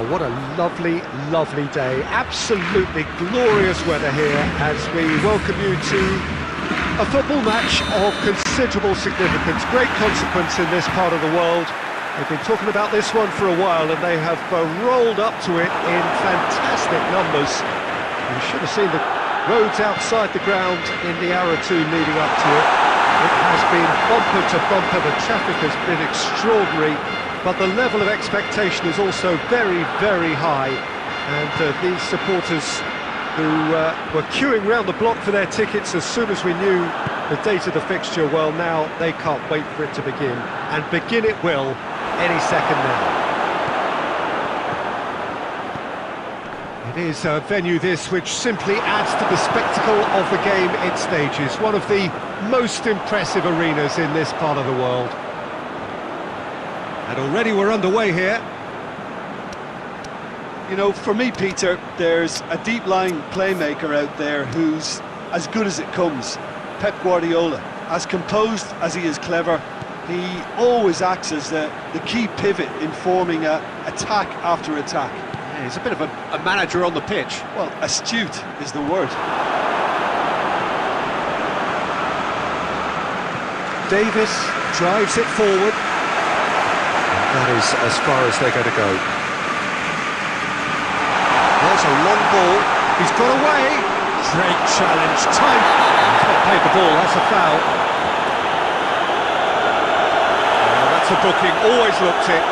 Oh, what a lovely, lovely day. Absolutely glorious weather here as we welcome you to a football match of considerable significance, great consequence in this part of the world. They've been talking about this one for a while and they have rolled up to it in fantastic numbers. You should have seen the roads outside the ground in the hour or two leading up to it. It has been bumper to bumper, the traffic has been extraordinary. But the level of expectation is also very, very high. And these supporters who were queuing round the block for their tickets as soon as we knew the date of the fixture, well, now they can't wait for it to begin. And begin it will any second now. It is a venue this which simply adds to the spectacle of the game it stages. One of the most impressive arenas in this part of the world. And already we're underway here. You know, for me, Peter, there's a deep-lying playmaker out there who's as good as it comes. Pep Guardiola. As composed as he is clever, he always acts as the key pivot in forming attack after attack. Yeah, he's a bit of a manager on the pitch. Well, astute is the word. Davis drives it forward. That is as far as they're going to go. There's a long ball. He's got away. Great challenge. Time. He's not played the ball. That's a foul. That's a booking. Always looked it.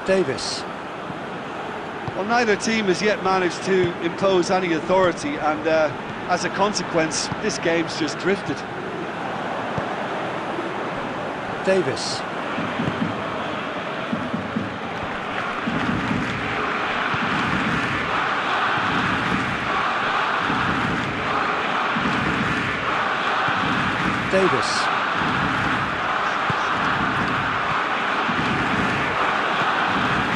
Davis. Well, neither team has yet managed to impose any authority, and as a consequence, this game's just drifted. Davis. Davis.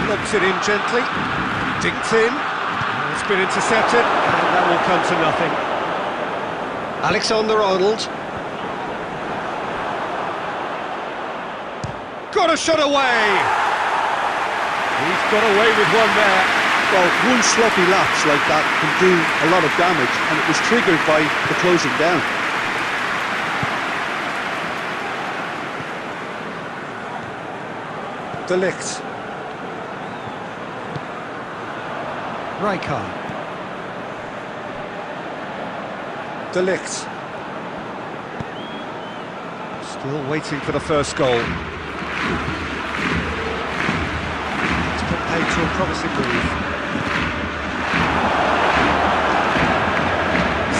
Lobs it in gently, dinked in, it's been intercepted, and that will come to nothing. Alexander-Arnold. Got a shot away! He's got away with one there. Well, one sloppy lapse like that can do a lot of damage, and it was triggered by the closing down. De Ligt. Rijkaard. De Ligt. Still waiting for the first goal. It's put paid to a promising move.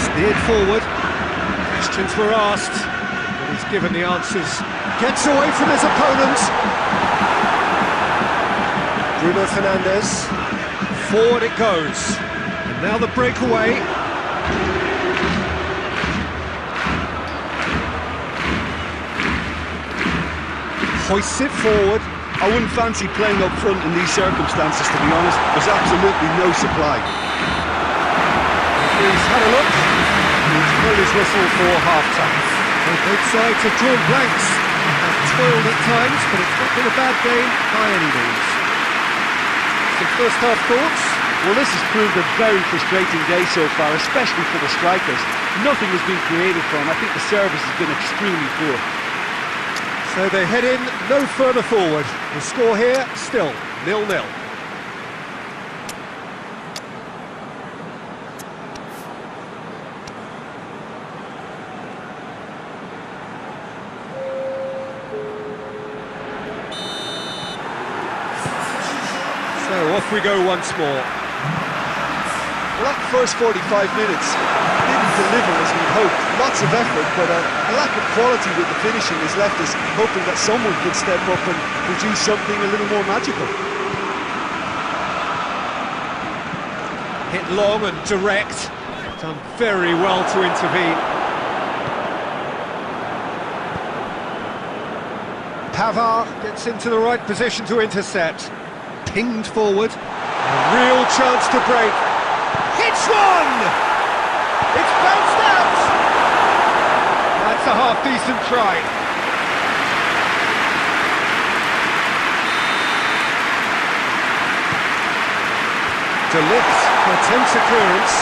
Steered forward. Questions were asked, but he's given the answers. Gets away from his opponents. Bruno Fernandes. Forward it goes, and now the breakaway. Hoists it forward. I wouldn't fancy playing up front in these circumstances, to be honest. There's absolutely no supply. He's had a look. He's blown his whistle for half-time. Both sides have drawn blanks. Have toiled at times, but it's not been a bad game by any means. Some first-half thoughts? Well, this has proved a very frustrating day so far, especially for the strikers. Nothing has been created for them. I think the service has been extremely poor. So they head in no further forward. The score here, still 0-0. we go once more. Well, that first 45 minutes didn't deliver as we'd hoped. Lots of effort, but a lack of quality with the finishing has left us hoping that someone could step up and produce something a little more magical. Hit long and direct. Done very well to intervene. Pavard gets into the right position to intercept. Pinged forward. A real chance to break. Hits one! It's bounced out! That's a half-decent try. De Ligt attempts a clearance.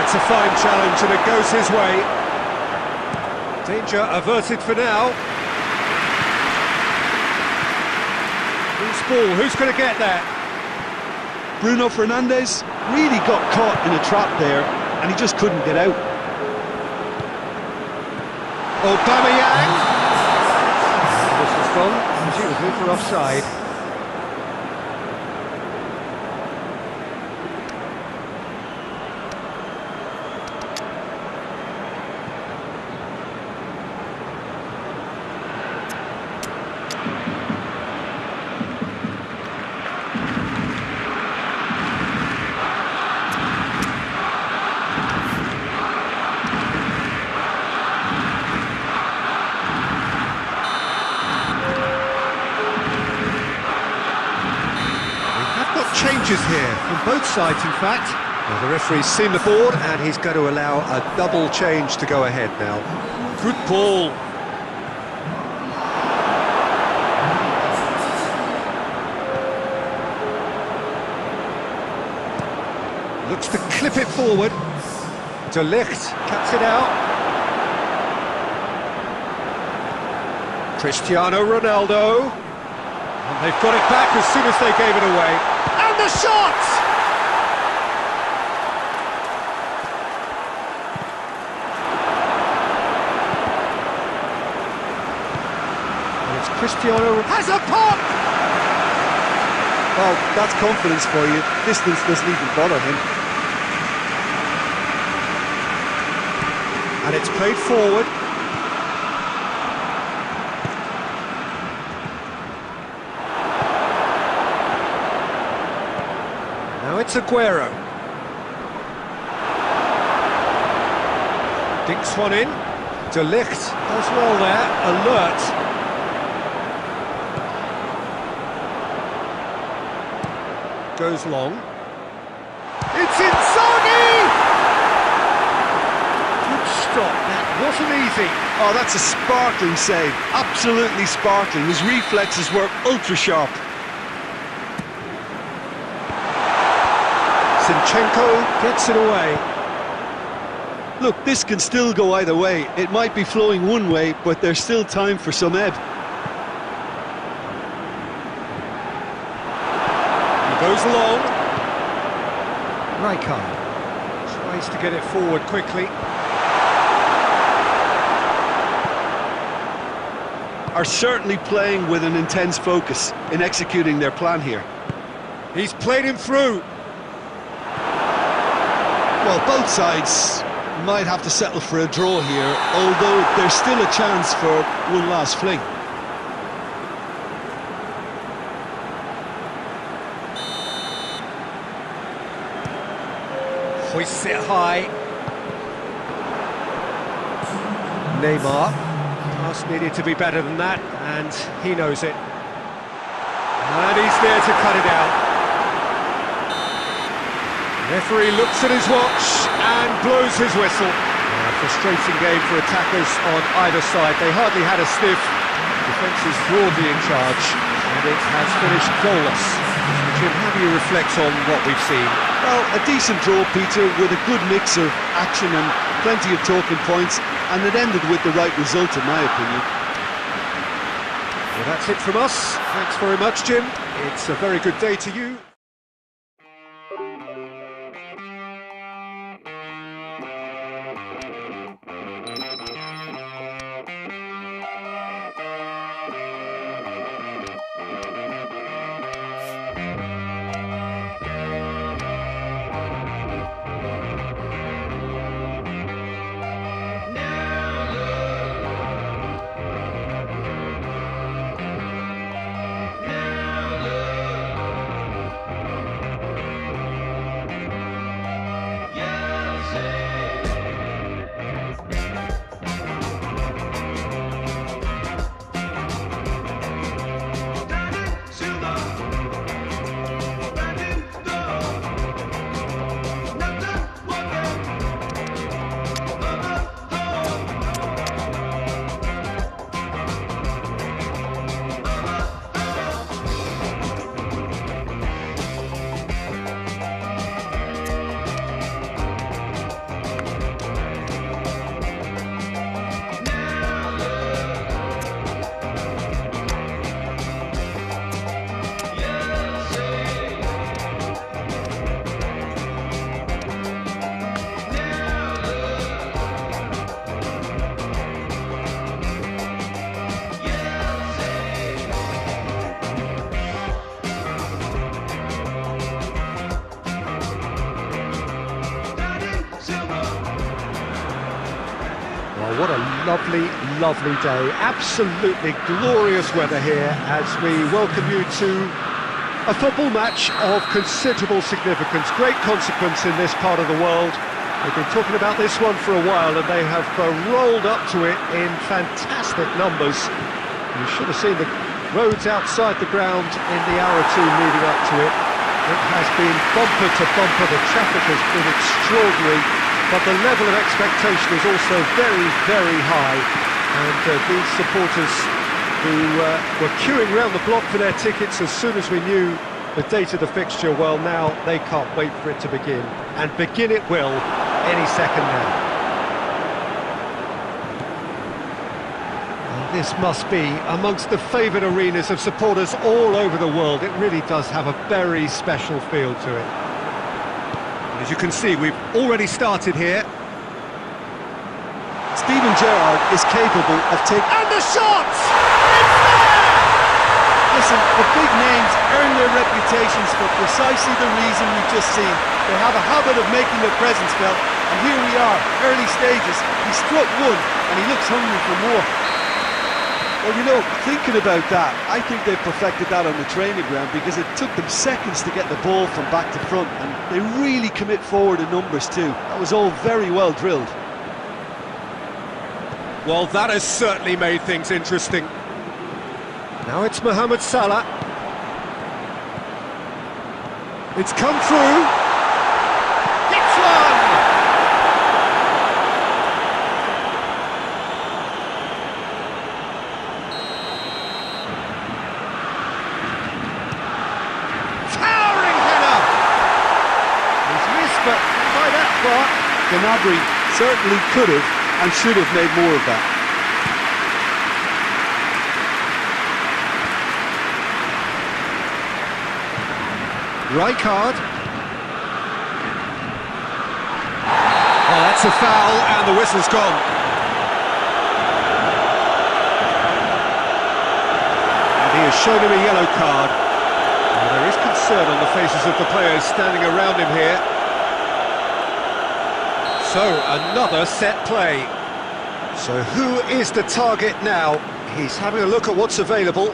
It's a fine challenge and it goes his way. Danger averted for now. Loose ball, who's going to get that? Bruno Fernandes really got caught in a trap there and he just couldn't get out. Aubameyang. This is gone, presumably for offside. Changes here from both sides, in fact. Well, the referee's seen the board and he's going to allow a double change to go ahead now. Good ball. Looks to clip it forward. De Ligt cuts it out. Cristiano Ronaldo. And they've got it back as soon as they gave it away. And the shot! And it's Cristiano has a pop! Well, that's confidence for you. Distance doesn't even bother him. And it's played forward. Now it's Aguero. Dinks one in. De Ligt does well there, alert. Goes long. It's Inzaghi! Good stop, that wasn't easy. Oh, that's a sparkling save. Absolutely sparkling. His reflexes were ultra sharp. Zinchenko gets it away. Look, this can still go either way. It might be flowing one way, but there's still time for some ebb. He goes long. Rijkaard tries to get it forward quickly. Are certainly playing with an intense focus in executing their plan here. He's played him through. Well, both sides might have to settle for a draw here, although there's still a chance for one last fling. Hoists it high. Neymar. Pass needed to be better than that, and he knows it. And he's there to cut it out. Referee looks at his watch and blows his whistle. Frustrating game for attackers on either side. They hardly had a sniff. Defence is broadly in charge, and it has finished goalless. Jim, how do you reflect on what we've seen? Well, a decent draw, Peter, with a good mix of action and plenty of talking points, and it ended with the right result, in my opinion. Well, that's it from us. Thanks very much, Jim. It's a very good day to you. Oh, what a lovely, lovely day. Absolutely glorious weather here as we welcome you to a football match of considerable significance, great consequence in this part of the world. We've been talking about this one for a while and they have rolled up to it in fantastic numbers. You should have seen the roads outside the ground in the hour or two leading up to it. It has been bumper to bumper, the traffic has been extraordinary, but the level of expectation is also very, very high. And these supporters who were queuing round the block for their tickets as soon as we knew the date of the fixture, well, now they can't wait for it to begin. And begin it will any second now. Well, this must be amongst the favoured arenas of supporters all over the world. It really does have a very special feel to it. As you can see, we've already started here. Steven Gerrard is capable of taking... And the shots! It's there! Listen, the big names earn their reputations for precisely the reason we've just seen. They have a habit of making their presence felt, and here we are, early stages. He struck one, and he looks hungry for more. Well, you know, thinking about that, I think they perfected that on the training ground because it took them seconds to get the ball from back to front, and they really commit forward in numbers too. That was all very well drilled. Well, that has certainly made things interesting. Now it's Mohamed Salah. It's come through. It's one! Towering header! He's missed, but by that far. Gnabry certainly could have and should have made more of that. Rijkaard. Oh, that's a foul, and the whistle's gone. And he has shown him a yellow card. Well, there is concern on the faces of the players standing around him here. So, another set play. So who is the target now? He's having a look at what's available.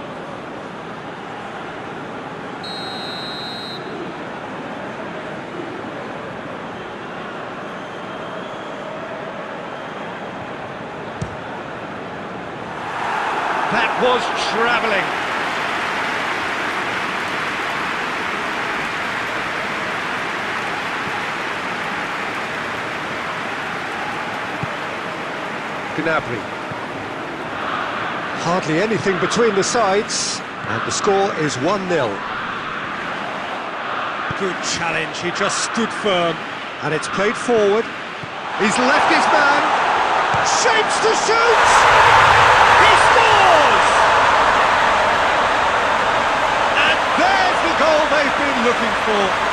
That was travelling. Gnabry. Hardly anything between the sides, and the score is 1-0. Good challenge, he just stood firm, and it's played forward. He's left his man, shapes to shoot! He scores! And there's the goal they've been looking for.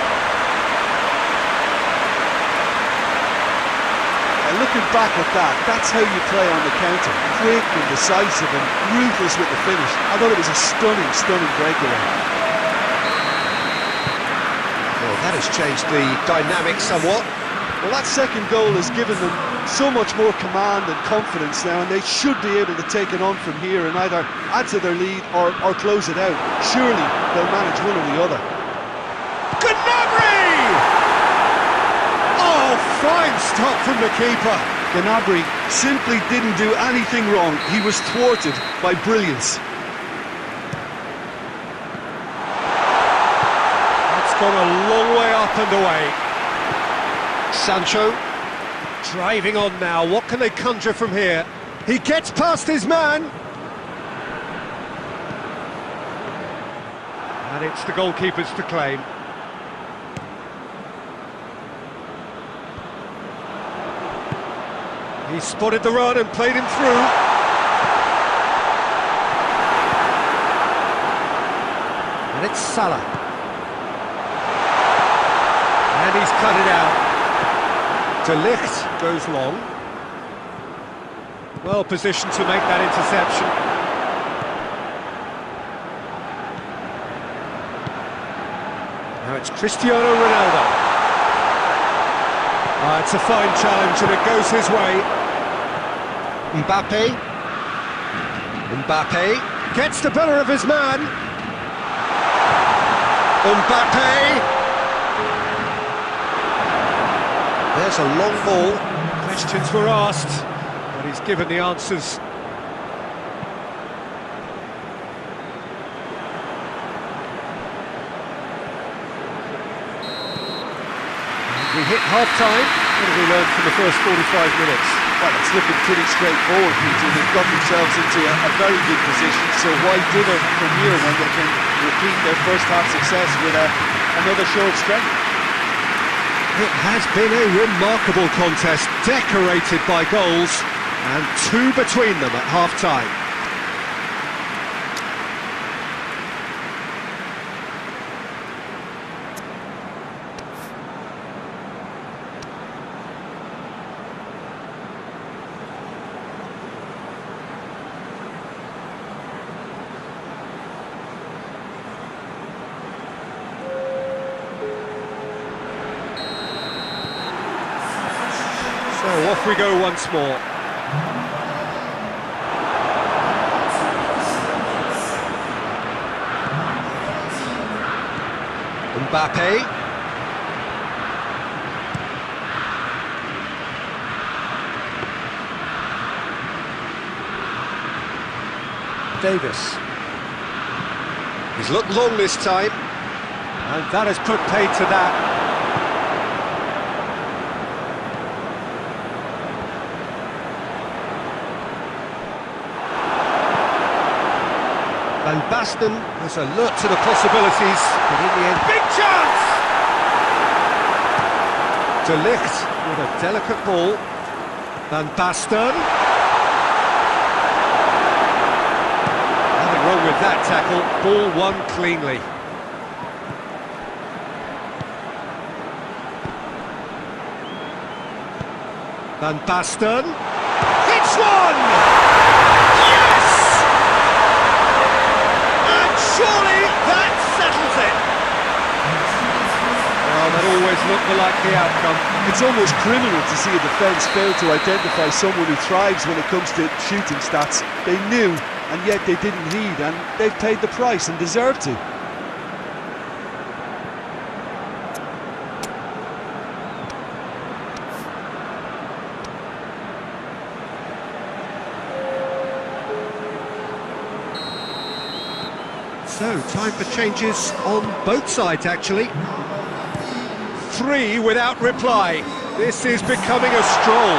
Looking back at that, that's how you play on the counter. Quick and decisive and ruthless with the finish. I thought it was a stunning, stunning breakaway. Well, that has changed the dynamic somewhat. Well, that second goal has given them so much more command and confidence now, and they should be able to take it on from here and either add to their lead or close it out. Surely they'll manage one or the other. Gnabry! Oh, fine stop from the keeper. Gnabry simply didn't do anything wrong. He was thwarted by brilliance. That's gone a long way up and away. Sancho driving on now. What can they conjure from here? He gets past his man. And it's the goalkeepers to claim. He spotted the run and played him through. And it's Salah. And he's cut it out. De Ligt goes long. Well positioned to make that interception. Now it's Cristiano Ronaldo. It's a fine challenge and it goes his way. Mbappe. Mbappe gets the better of his man. Mbappe. There's a long ball. Questions were asked, but he's given the answers. We hit half-time. What have we learned from the first 45 minutes? Well, it's looking pretty straightforward, Peter. They've got themselves into a very good position, so why dither from here when they can repeat their first half success with another show of strength? It has been a remarkable contest, decorated by goals, and two between them at half-time. So off we go once more. Mbappe. Davis. He's looked long this time, and that has put paid to that. Van Basten was alert to the possibilities, but in the end, big chance! De Ligt with a delicate ball. Van Basten. Nothing wrong with that tackle, ball won cleanly. Van Basten. It's one! Surely that settles it! Well, that always looked the likely outcome. It's almost criminal to see a defence fail to identify someone who thrives when it comes to shooting stats. They knew, and yet they didn't heed, and they've paid the price and deserve to. So, time for changes on both sides, actually. Three without reply. This is becoming a stroll.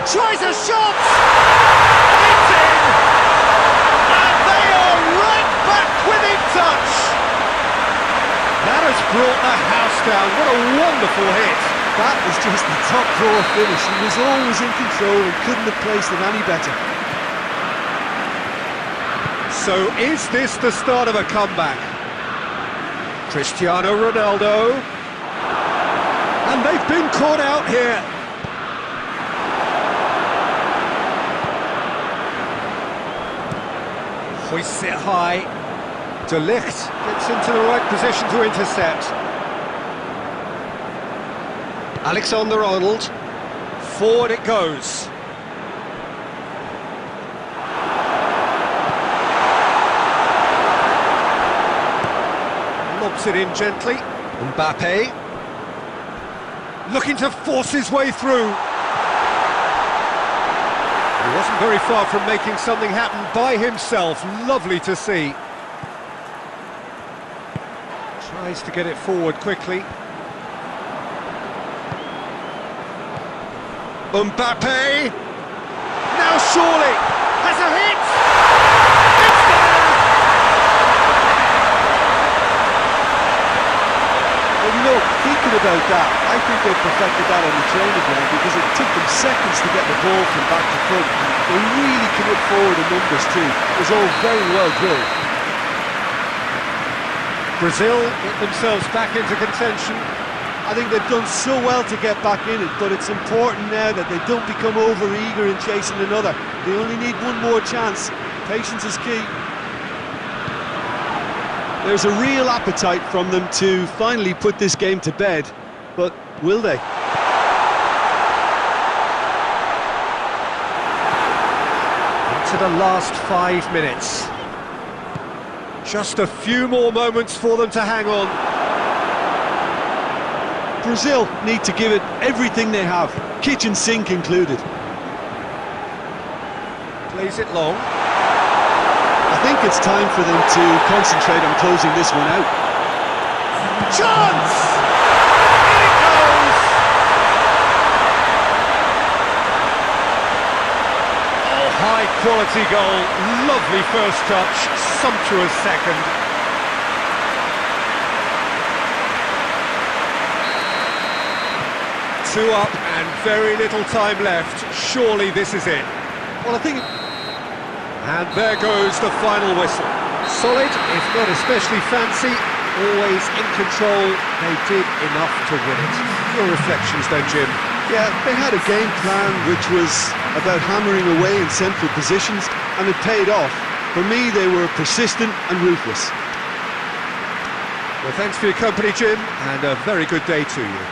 Tries a shot! It's in! And they are right back within touch! That has brought the house down. What a wonderful hit! That was just the top drawer finish. He was always in control and couldn't have placed it any better. So is this the start of a comeback? Cristiano Ronaldo. And they've been caught out here. Hoists it high. De Ligt gets into the right position to intercept. Alexander-Arnold. Forward it goes. Lobs it in gently. Mbappe. Looking to force his way through. He wasn't very far from making something happen by himself. Lovely to see. Tries to get it forward quickly. Mbappe! Now surely! Has a hit! It's there! Well, you know, thinking about that, I think they perfected that on the training ground because it took them seconds to get the ball from back to front. They really commit forward in numbers too. It was all very well drilled. Brazil get themselves back into contention. I think they've done so well to get back in it, but it's important now that they don't become over-eager in chasing another. They only need one more chance. Patience is key. There's a real appetite from them to finally put this game to bed, but will they? into the last 5 minutes. Just a few more moments for them to hang on. Brazil need to give it everything they have, kitchen sink included. Plays it long. I think it's time for them to concentrate on closing this one out. Chance! In it goes! Oh, high quality goal, lovely first touch, sumptuous second. Two up and very little time left. Surely this is it. Well, I think... And there goes the final whistle. Solid, if not especially fancy, always in control. They did enough to win it. Your reflections then, Jim? Yeah, they had a game plan which was about hammering away in central positions, and it paid off. For me, they were persistent and ruthless. Well, thanks for your company, Jim, and a very good day to you.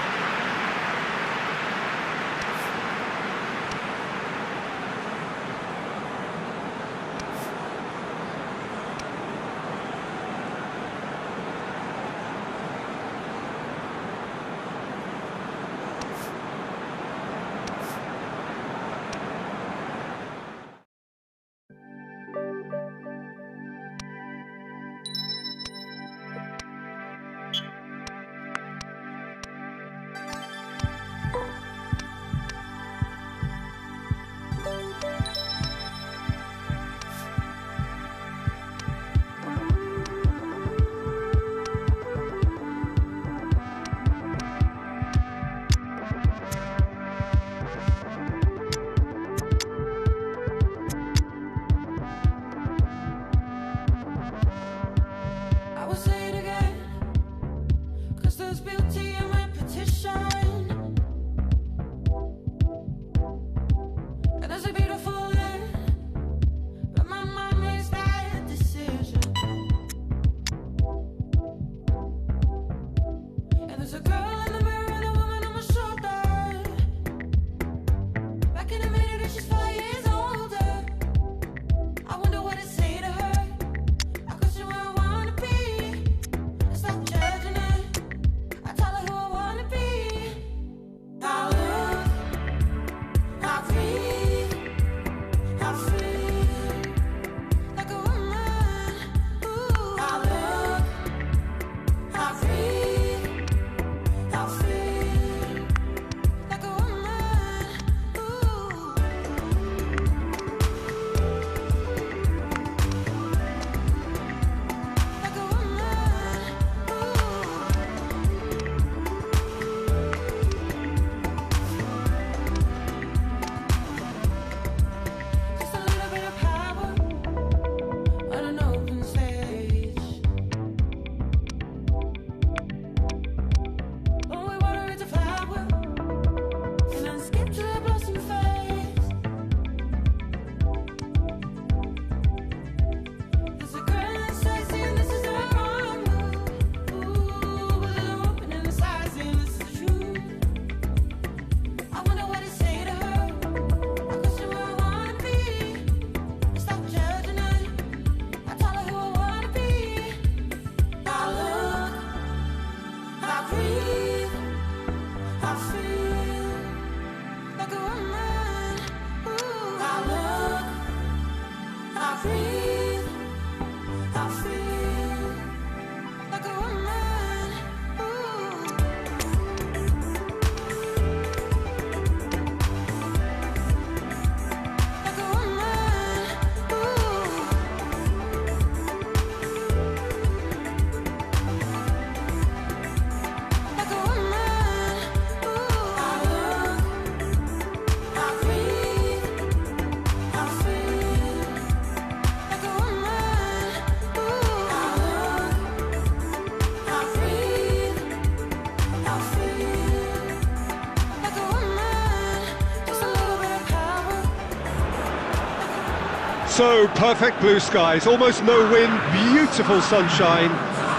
So, perfect blue skies, almost no wind, beautiful sunshine.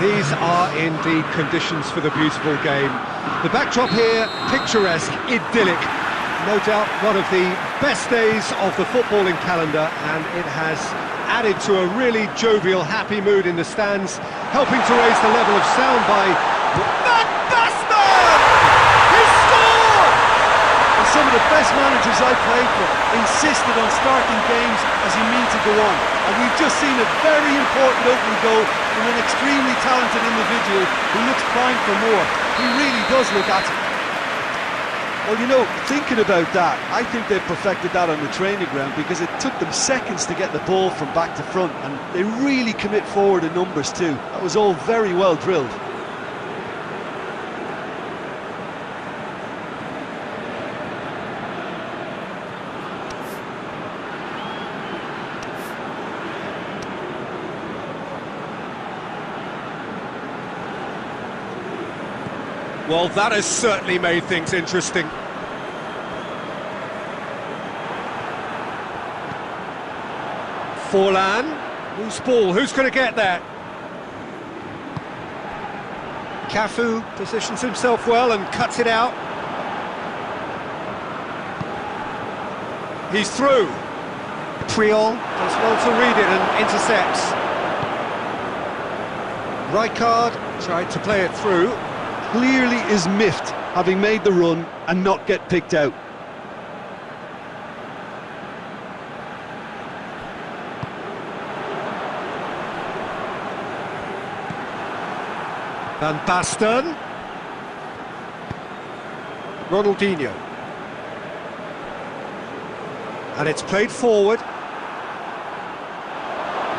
These are indeed conditions for the beautiful game. The backdrop here, picturesque, idyllic. no doubt one of the best days of the footballing calendar, and it has added to a really jovial, happy mood in the stands, helping to raise the level of sound by Van Basten! He scored! And some of the best managers I played for insisted on starting games as you mean to go on. And we've just seen a very important opening goal from an extremely talented individual who looks primed for more. He really does look at it. Well, you know, thinking about that, I think they've perfected that on the training ground, because it took them seconds to get the ball from back to front, and they really commit forward in numbers too. That was all very well drilled. Well, that has certainly made things interesting. Forlan, loose ball, who's going to get that? Cafu positions himself well and cuts it out. He's through. Puyol does well to read it and intercepts. Rijkaard tried to play it through. Clearly is miffed, having made the run and not get picked out. Van Basten. Ronaldinho. And it's played forward.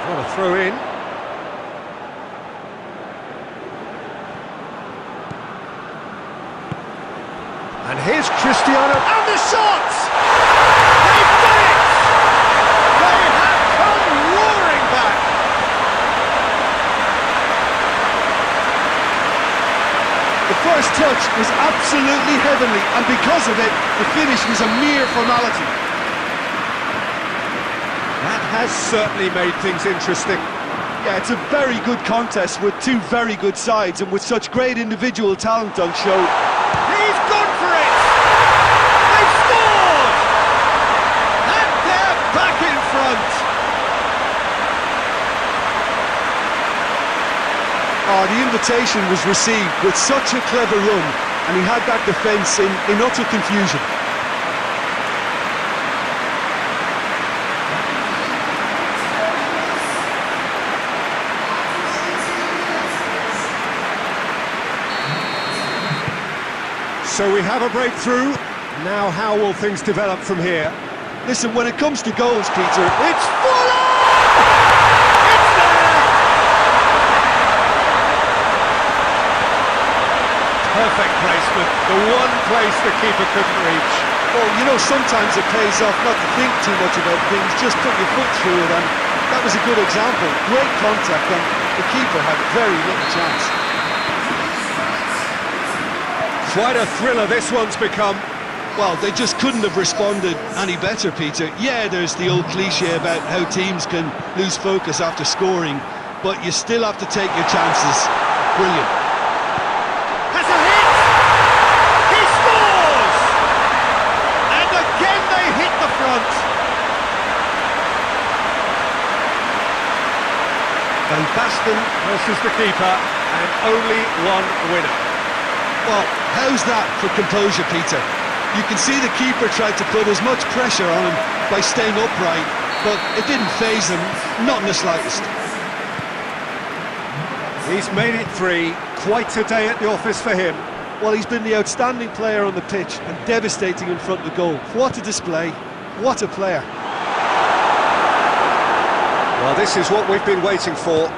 What a throw in. And here's Cristiano, and the shot! They've done it! They have come roaring back! The first touch was absolutely heavenly, and because of it, the finish was a mere formality. That has certainly made things interesting. Yeah, it's a very good contest with two very good sides, and with such great individual talent on show. He's gone for it! They've scored! And they're back in front! Oh, the invitation was received with such a clever run, and he had that defence in utter confusion. So we have a breakthrough. Now how will things develop from here? Listen, when it comes to goals, Peter, It's Fuller! It's there! Perfect placement, the one place the keeper couldn't reach. well, you know, sometimes it pays off not to think too much about things, just put your foot through it, and that was a good example. Great contact, and the keeper had very little chance. Quite a thriller this one's become. Well, they just couldn't have responded any better, Peter. Yeah, there's the old cliche about how teams can lose focus after scoring, but you still have to take your chances. Brilliant. Has a hit! He scores! And again they hit the front. Van Basten versus the keeper, and only one winner. Well, how's that for composure, Peter? You can see the keeper tried to put as much pressure on him by staying upright, but it didn't faze him, not in the slightest. He's made it 3, quite a day at the office for him. Well, he's been the outstanding player on the pitch and devastating in front of the goal. What a display, what a player. Well, this is what we've been waiting for.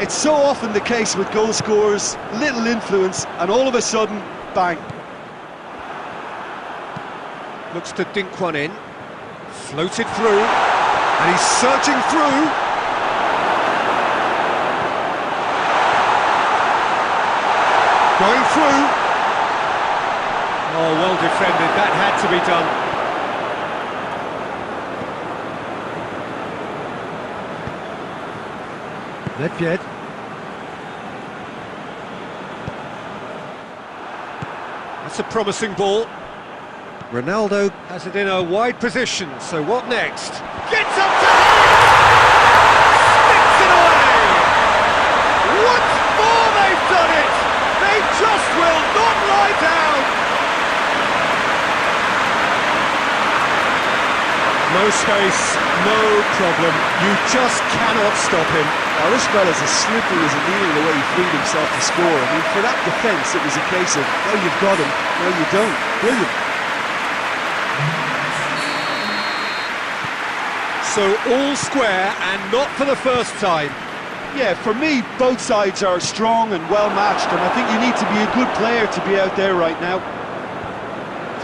It's so often the case with goal scorers, little influence, and all of a sudden, bang. Looks to dink one in, floated through, and he's searching through. Going through. Oh, well defended, that had to be done. Nedved. That's a promising ball. Ronaldo has it in a wide position, so what next? Gets up to sticks it away! Once more they've done it! They just will not lie down! No space, no problem. You just cannot stop him. Now this fella's as slippery as a needle the way he freed himself to score. I mean, for that defence, it was a case of, well, you've got him, well, you don't. Brilliant. So all square, and not for the first time. Yeah, for me, both sides are strong and well matched, and I think you need to be a good player to be out there right now.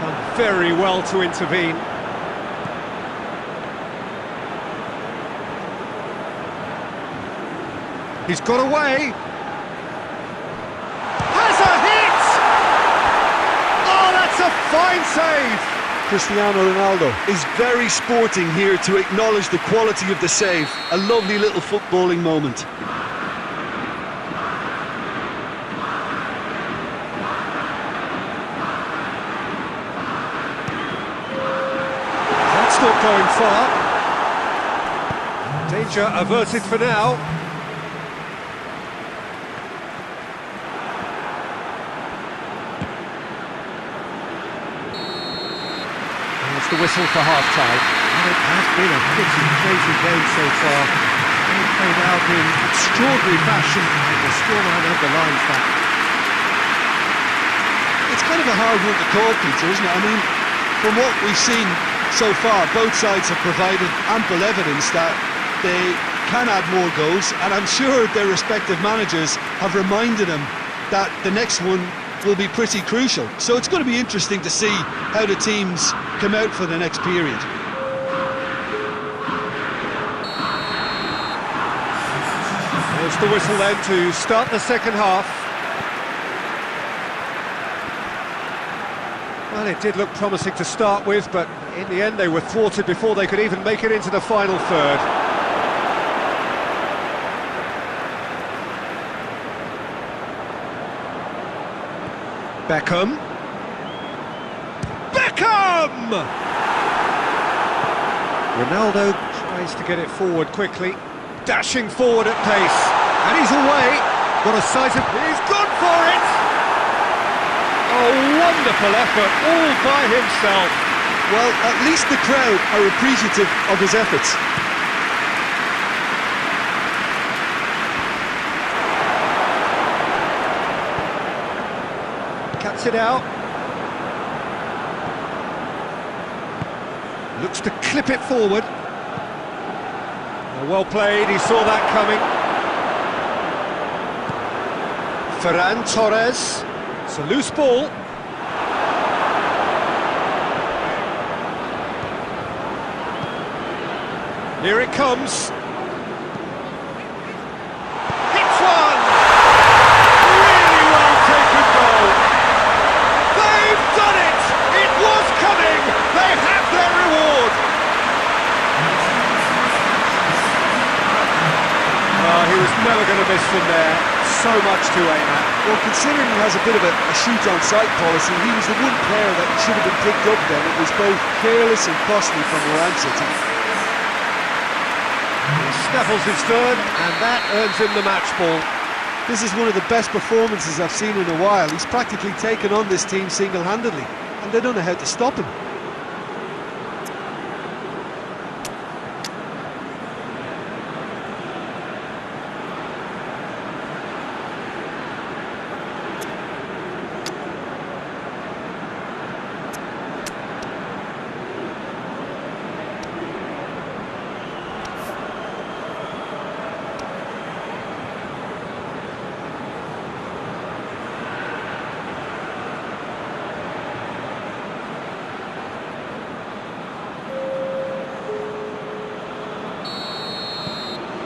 Done very well to intervene. He's got away. Has a hit! Oh, that's a fine save! Cristiano Ronaldo is very sporting here to acknowledge the quality of the save. A lovely little footballing moment. That's not going far. Danger averted for now. It's the whistle for half-time. And it has been a pretty crazy game so far. They played out in extraordinary fashion, and the scoreline underlines that. It's kind of a hard one to call, Peter, isn't it? I mean, from what we've seen so far, both sides have provided ample evidence that they can add more goals, and I'm sure their respective managers have reminded them that the next one will be pretty crucial. So it's going to be interesting to see how the teams come out for the next period. There's the whistle then to start the second half. Well, it did look promising to start with, but in the end they were thwarted before they could even make it into the final third. Beckham. Beckham! Ronaldo tries to get it forward quickly, dashing forward at pace, and he's away. What a sight of... He's gone for it! A wonderful effort, all by himself. Well, at least the crowd are appreciative of his efforts. Cuts it out. Looks to clip it forward. Well played, he saw that coming. Ferran Torres. It's a loose ball. Here it comes. Hits one! Really well taken goal. They've done it! It was coming! They have their reward! He was never going to miss from there. So much to aim at. Well, considering he has a bit of a shoot-on-sight policy, he was the one player that should have been picked up then. It was both careless and costly from Moran City. He snaffles his third, and that earns him the match ball. This is one of the best performances I've seen in a while. He's practically taken on this team single-handedly, and they don't know how to stop him.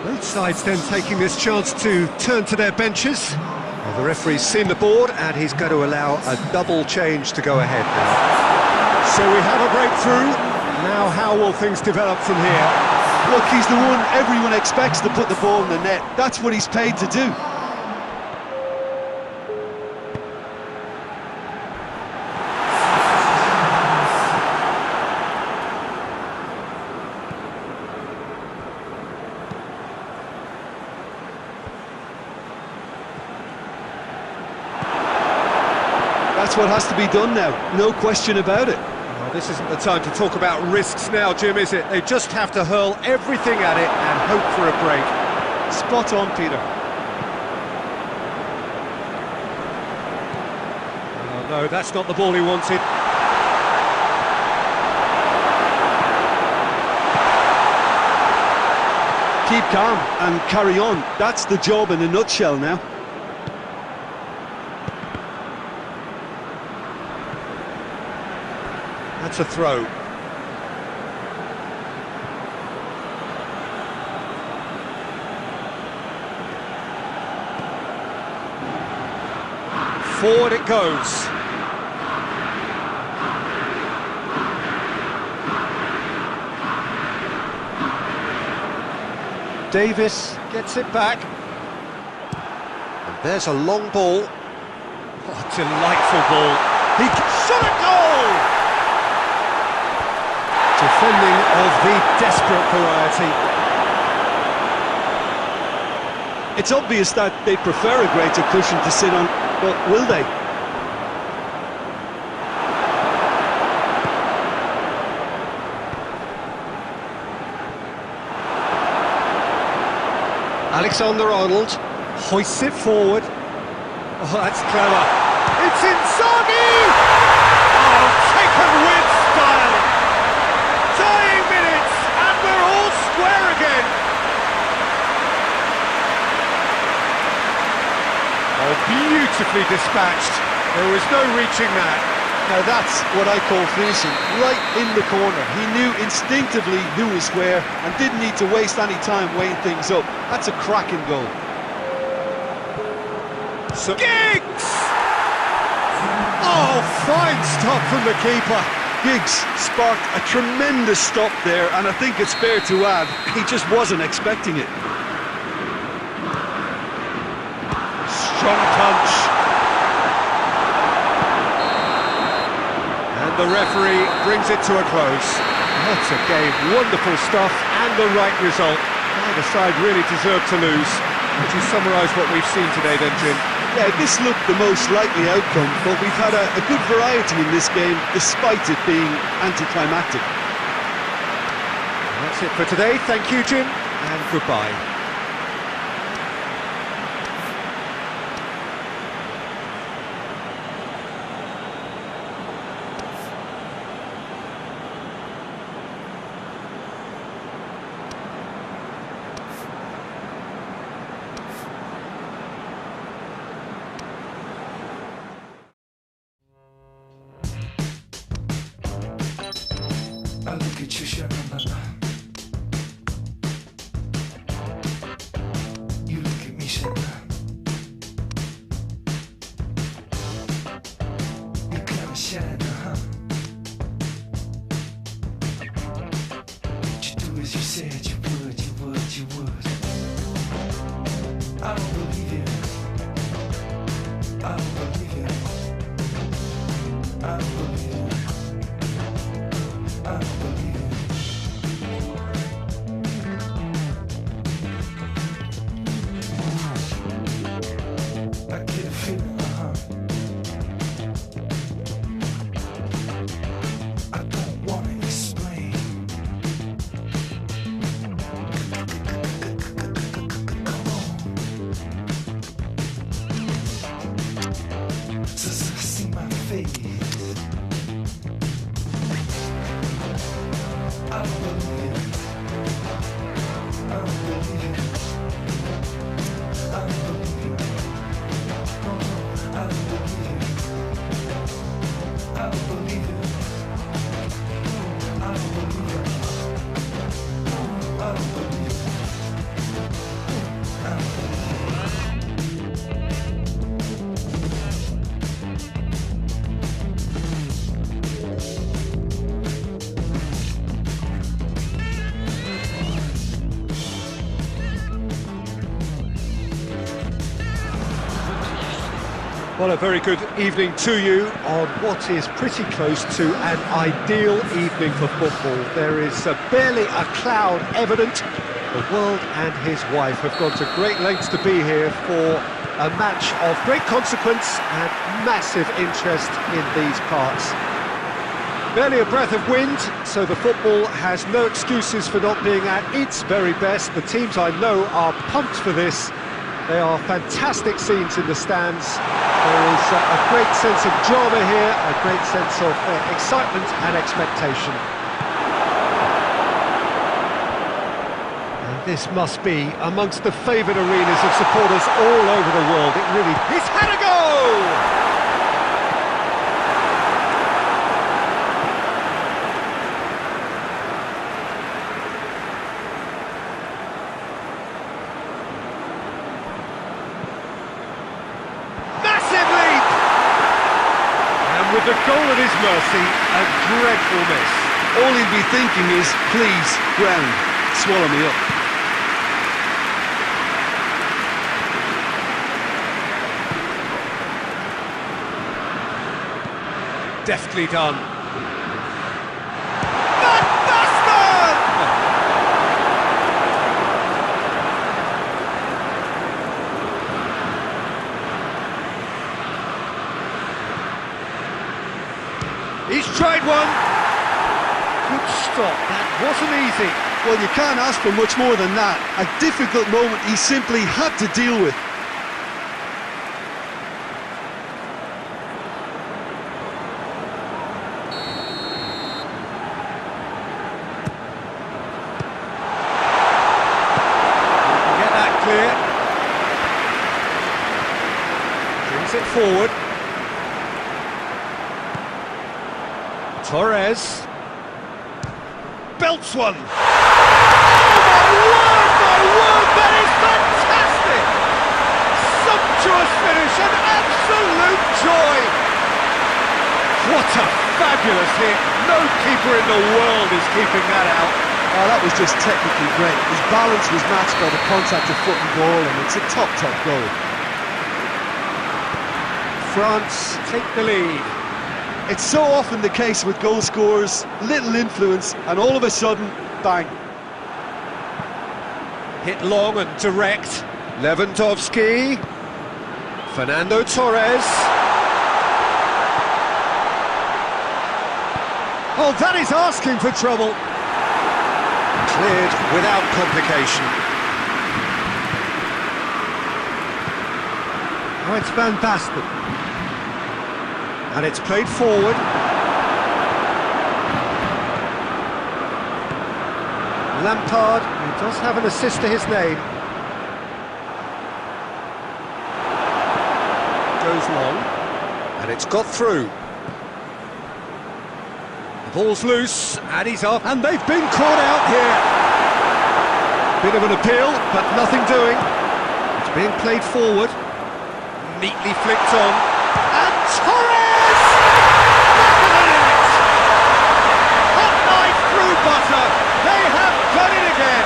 Both sides then taking this chance to turn to their benches. Well, the referee's seen the board and he's going to allow a double change to go ahead now. So we have a breakthrough. Now how will things develop from here? Look, he's the one everyone expects to put the ball in the net. That's what he's paid to do. what has to be done now, no question about it. Well, this isn't the time to talk about risks now, Jim, is it? They just have to hurl everything at it and hope for a break. Spot on, Peter. Oh, no, that's not the ball he wanted. Keep calm and carry on. That's the job in a nutshell now. That's a throw. Forward it goes. Davis gets it back. And there's a long ball. Oh, delightful ball. He shot a goal! Defending of the desperate variety. It's obvious that they prefer a greater cushion to sit on, but will they? Alexander-Arnold hoists it forward. Oh, that's clever. It's Inzaghi! Oh, taken with style. Dying minutes, and we're all square again. Oh, beautifully dispatched. There was no reaching that. Now that's what I call finishing, right in the corner. He knew instinctively who was where and didn't need to waste any time weighing things up. That's a cracking goal. So Giggs! Oh, fine stop from the keeper. Giggs sparked a tremendous stop there, and I think it's fair to add, he just wasn't expecting it. Strong punch. And the referee brings it to a close. What a game, wonderful stuff, and the right result. Neither side really deserved to lose. Would you summarise what we've seen today then, Jim? Yeah, this looked the most likely outcome, but we've had a good variety in this game, despite it being anticlimactic. That's it for today. Thank you, Jim, and goodbye. I look at you, sha-la-la-la. You look at me, sha-la. You kinda shine, huh? What you do as you said you would, you would, you would. I don't believe you. I don't believe you. I don't believe you. I don't believe it. I get a feeling, I don't wanna explain. Come on. Just see my face. I don't believe it. I don't believe it. I don't believe it. I don't believe it. I don't believe it. I don't believe it. I don't believe it. I don't believe it. Well, a very good evening to you on what is pretty close to an ideal evening for football. There is barely a cloud evident. The world and his wife have gone to great lengths to be here for a match of great consequence and massive interest in these parts. Barely a breath of wind, so the football has no excuses for not being at its very best. The teams I know are pumped for this. They are fantastic scenes in the stands. There is a great sense of drama here, a great sense of excitement and expectation. And this must be amongst the favoured arenas of supporters all over the world. It really... He's had a go! With the goal at his mercy, a dreadful miss. All he'd be thinking is, please, ground, swallow me up. Deftly done. He's tried one. Good stop. That wasn't easy. Well, you can't ask for much more than that. A difficult moment he simply had to deal with. Get that clear. Brings it forward. Torres belts one. Oh my word, that is fantastic! Sumptuous finish, an absolute joy. What a fabulous hit. No keeper in the world is keeping that out. Oh, that was just technically great. His balance was matched by the contact of foot and ball, and it's a top goal. France take the lead. It's so often the case with goal scorers, little influence, and all of a sudden, bang. Hit long and direct. Lewandowski. Fernando Torres. Oh, that is asking for trouble. Cleared without complication. Oh, it's Van Basten. And it's played forward. Lampard, who does have an assist to his name. Goes long. And it's got through. The ball's loose, and he's off. And they've been caught out here. Bit of an appeal, but nothing doing. It's being played forward. Neatly flicked on. And Torres! Butter, they have done it again.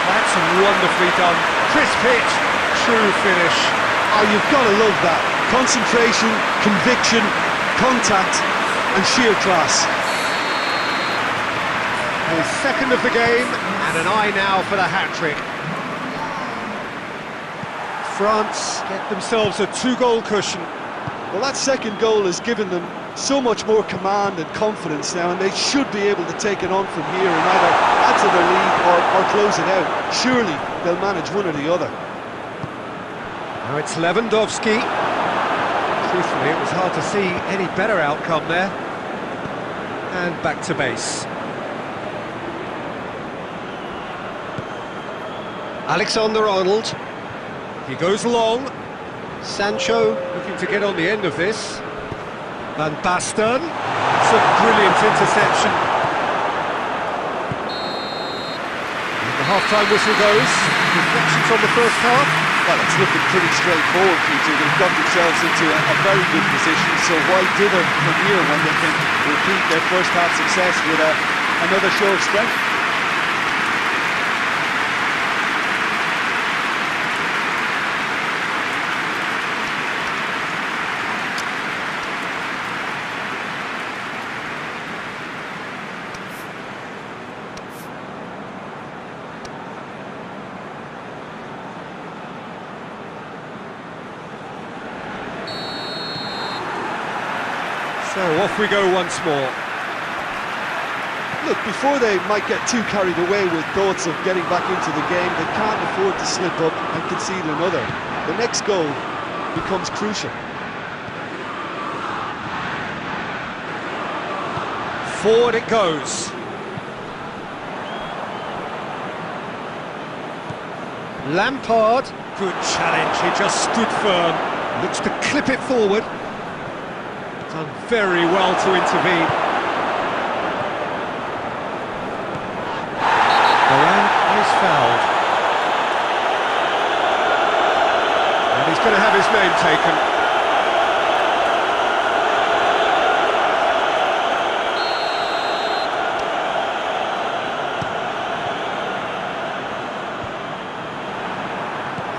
That's wonderfully done. Crisp hit, true finish. Oh, you've got to love that. Concentration, conviction, contact, and sheer class. His second of the game, and an eye now for the hat-trick. France get themselves a 2-goal cushion. Well, that second goal has given them so much more command and confidence now, and they should be able to take it on from here and either add to their lead or close it out. Surely they'll manage one or the other. Now it's Lewandowski. Truthfully, it was hard to see any better outcome there. And back to base. Alexander-Arnold. He goes long. Sancho looking to get on the end of this. Van Basten. It's a brilliant interception. And the half-time whistle goes. Reflections on the first half. Well, it's looking pretty straightforward, Peter. They've got themselves into a very good position, so why dither from here when they can repeat their first half success with another show of strength? So off we go once more. Look, before they might get too carried away with thoughts of getting back into the game, they can't afford to slip up and concede another. The next goal becomes crucial. Forward it goes. Lampard, good challenge, he just stood firm. Looks to clip it forward. Done very well to intervene. Varane is fouled. And he's going to have his name taken.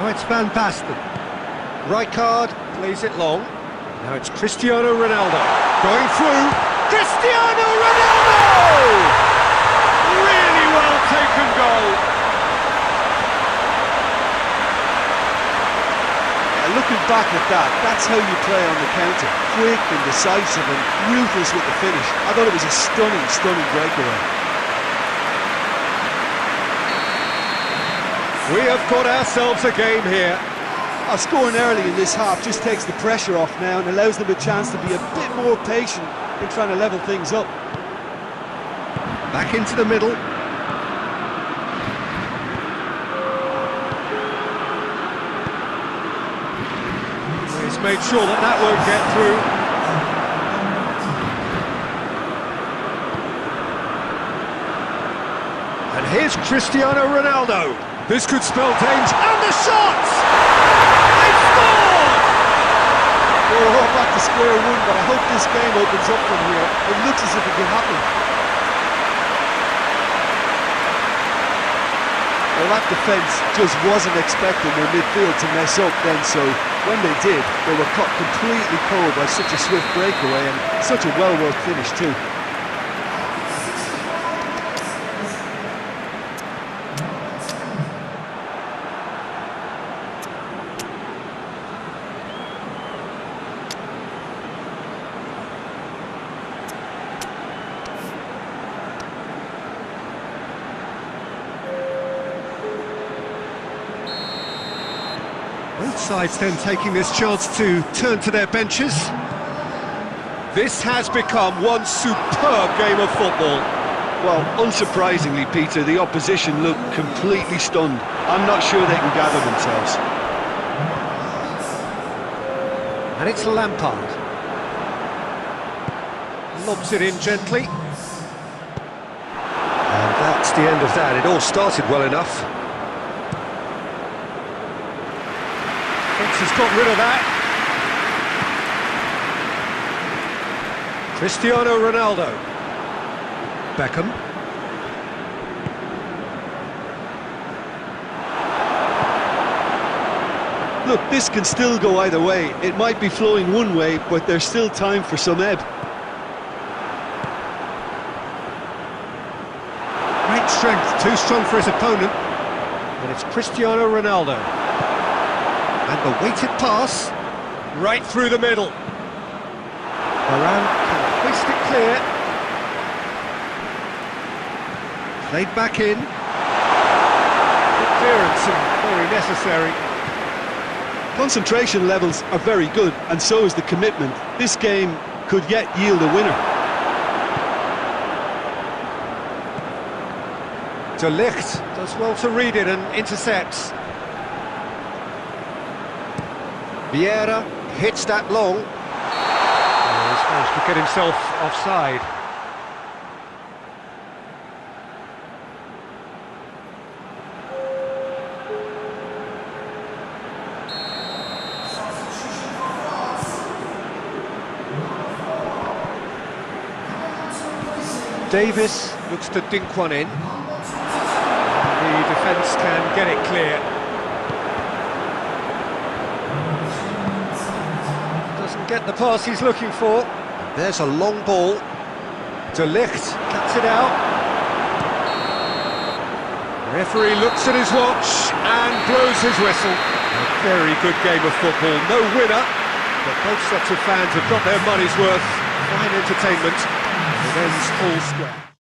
Oh, it's Van Basten. Rijkaard plays it long. Now it's Cristiano Ronaldo. Going through. Cristiano Ronaldo! Really well taken goal. Looking back at that, that's how you play on the counter. Quick and decisive and ruthless with the finish. I thought it was a stunning, stunning breakaway. We have got ourselves a game here. Scoring early in this half just takes the pressure off now and allows them a chance to be a bit more patient in trying to level things up. Back into the middle. He's made sure that that won't get through. And here's Cristiano Ronaldo. This could spell danger. And the shot! They scored! We're all back to square one, but I hope this game opens up from here. It looks as if it could happen. Well, that defence just wasn't expecting their midfield to mess up then, so when they did, they were caught completely cold by such a swift breakaway and such a well-worked finish too. Both sides then taking this chance to turn to their benches. This has become one superb game of football. Well, unsurprisingly, Peter, the opposition look completely stunned. I'm not sure they can gather themselves. And it's Lampard. Lobs it in gently. And that's the end of that. It all started well enough. Has got rid of that. Cristiano Ronaldo. Beckham. Look, this can still go either way. It might be flowing one way, but there's still time for some ebb. Great strength, too strong for his opponent. And it's Cristiano Ronaldo. And the weighted pass, right through the middle. Varane can hoist it clear. Played back in. Good clearance and very necessary. Concentration levels are very good, and so is the commitment. This game could yet yield a winner. De Ligt does well to read it and intercepts. Vieira hits that long. Oh, he's managed to get himself offside. Davis looks to dink one in. The defence can get it clear. Doesn't get the pass he's looking for. There's a long ball. De Ligt cuts it out. Referee looks at his watch and blows his whistle. A very good game of football. No winner, but both sets of fans have got their money's worth Fine entertainment. It ends all square.